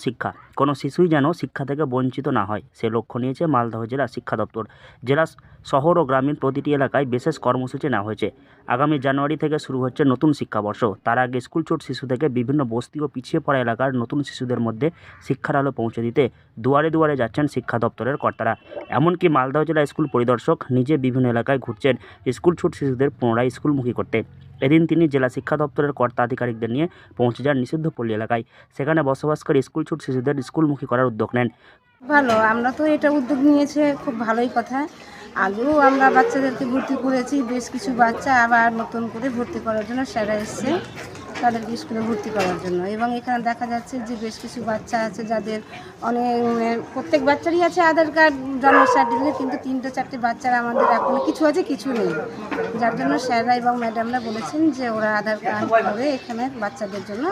শিক্ষা, কোনো শিশুই যেন শিক্ষা থেকে বঞ্চিত না হয় সে লক্ষ্য নিয়েছে মালদহ জেলা শিক্ষা দপ্তর। জেলা শহর ও গ্রামীণ প্রতিটি এলাকায় বিশেষ কর্মসূচি নেওয়া হয়েছে। আগামী জানুয়ারি থেকে শুরু হচ্ছে নতুন শিক্ষাবর্ষ। তার আগে স্কুলছুট শিশু থেকে বিভিন্ন বস্তি ও পিছিয়ে পড়া এলাকার নতুন শিশুদের মধ্যে শিক্ষার আলো পৌঁছে দিতে দুয়ারে দুয়ারে যাচ্ছেন শিক্ষা দপ্তরের কর্তারা। এমনকি মালদহ জেলা স্কুল পরিদর্শক নিজে বিভিন্ন এলাকায় ঘুরছেন স্কুলছুট শিশুদের পুনরায় স্কুলমুখী করতে। এদিন তিনি জেলা শিক্ষা দপ্তরের কর্তা আধিকারিকদের নিয়ে পৌঁছে যান নিষিদ্ধ পল্লী এলাকায়। সেখানে বসবাসকারী স্কুলছুট শিশুদের স্কুলমুখী করার উদ্যোগ নেন। ভালো, আমরা তো এটা উদ্যোগ নিয়েছে, খুব ভালোই কথা। আগেও আমরা বাচ্চাদেরকে ভর্তি করেছি, বেশ কিছু বাচ্চা আবার নতুন করে ভর্তি করার জন্য স্যাররা এসছে তাদেরকে স্কুলে ভর্তি করার জন্য। এবং এখানে দেখা যাচ্ছে যে বেশ কিছু বাচ্চা আছে যাদের অনেক প্রত্যেক বাচ্চারই আছে আধার কার্ড, জন্ম সার্টিফিকেট, কিন্তু 3-4টে বাচ্চার আমাদের এখনো কিছু আছে কিছু নেই। যার জন্য স্যাররা এবং ম্যাডামরা বলেছেন যে ওরা আধার কার্ড করে এখানে বাচ্চাদের জন্য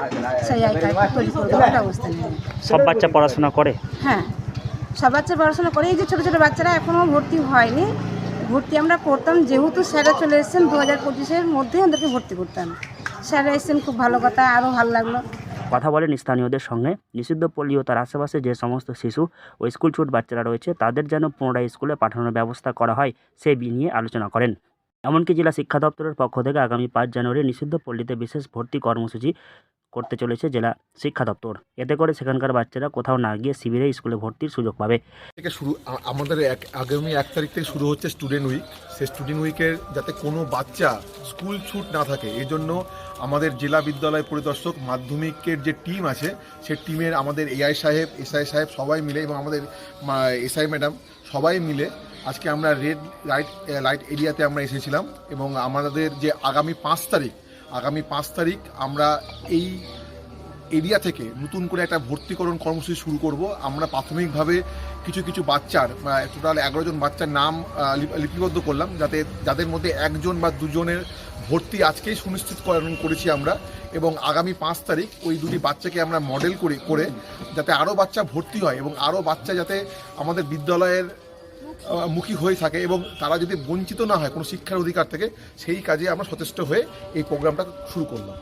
সেই আই কার্ড তৈরি করে দেওয়ার ব্যবস্থা নেবে। সব বাচ্চা পড়াশোনা করে? হ্যাঁ, সব বাচ্চা পড়াশোনা করে। এই যে ছোটো ছোটো বাচ্চারা এখনও ভর্তি হয়নি, ভর্তি আমরা করতাম, যেহেতু স্যাররা চলে এসেছেন 2025-এর মধ্যে ওদেরকে ভর্তি করতাম। স্যাররা এসেছেন, খুব ভালো কথা, আরও ভালো লাগলো। কথা বলেন স্থানীয়দের সঙ্গে। নিষিদ্ধ পল্লী ও তার আশেপাশে যে সমস্ত শিশু ও স্কুলছুট বাচ্চারা রয়েছে তাদের যেন পুনরায় স্কুলে পাঠানোর ব্যবস্থা করা হয় সে নিয়ে আলোচনা করেন। এমনকি জেলা শিক্ষা দপ্তরের পক্ষ থেকে আগামী 5 জানুয়ারি নিষিদ্ধ পল্লীতে বিশেষ ভর্তি কর্মসূচি করতে চলেছে জেলা শিক্ষা দপ্তর। এতে করে সেখানকার বাচ্চারা কোথাও না গিয়ে শিবিরে স্কুলে ভর্তির সুযোগ পাবে। থেকে শুরু আমাদের আগামী 1 তারিখ থেকে শুরু হচ্ছে স্টুডেন্ট উইক। সেই স্টুডেন্ট উইকের যাতে কোনো বাচ্চা স্কুল ছুট না থাকে এই জন্য আমাদের জেলা বিদ্যালয় পরিদর্শক মাধ্যমিকের যে টিম আছে সেই টিমের আমাদের এআই সাহেব, এসআই সাহেব সবাই মিলে এবং আমাদের এসআই ম্যাডাম সবাই মিলে আজকে আমরা রেড লাইট এরিয়াতে আমরা এসেছিলাম। এবং আমাদের যে আগামী 5 তারিখ আমরা এই এরিয়া থেকে নতুন করে একটা ভর্তিকরণ কর্মসূচি শুরু করব। আমরা প্রাথমিকভাবে কিছু বাচ্চার টোটাল 11 জন বাচ্চার নাম লিপিবদ্ধ করলাম, যাদের মধ্যে 1 জন বা 2 জনের ভর্তি আজকেই সুনিশ্চিতকরণ করেছি আমরা। এবং আগামী 5 তারিখ ওই 2টি বাচ্চাকে আমরা মডেল করে যাতে আরও বাচ্চা ভর্তি হয় এবং আরও বাচ্চা যাতে আমাদের বিদ্যালয়ের মুখী হয়ে থাকে এবং তারা যদি বঞ্চিত না হয় কোনো শিক্ষার অধিকার থেকে, সেই কাজে আমরা সচেষ্ট হয়ে এই প্রোগ্রামটা শুরু করলাম।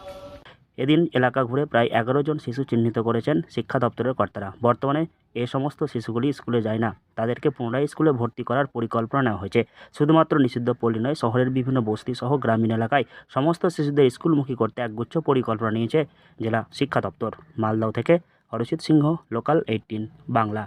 এদিন এলাকা ঘুরে প্রায় 11 জন শিশু চিহ্নিত করেছেন শিক্ষা দপ্তরের কর্তারা। বর্তমানে এ সমস্ত শিশুগুলি স্কুলে যায় না, তাদেরকে পুনরায় স্কুলে ভর্তি করার পরিকল্পনা নেওয়া হয়েছে। শুধুমাত্র নিষিদ্ধ পল্লী নয়, শহরের বিভিন্ন বস্তি সহ গ্রামীণ এলাকায় সমস্ত শিশুদের স্কুলমুখী করতে একগুচ্ছ পরিকল্পনা নিয়েছে জেলা শিক্ষা দপ্তর। মালদহ থেকে অরিজিৎ সিংহ, লোকাল 18 বাংলা।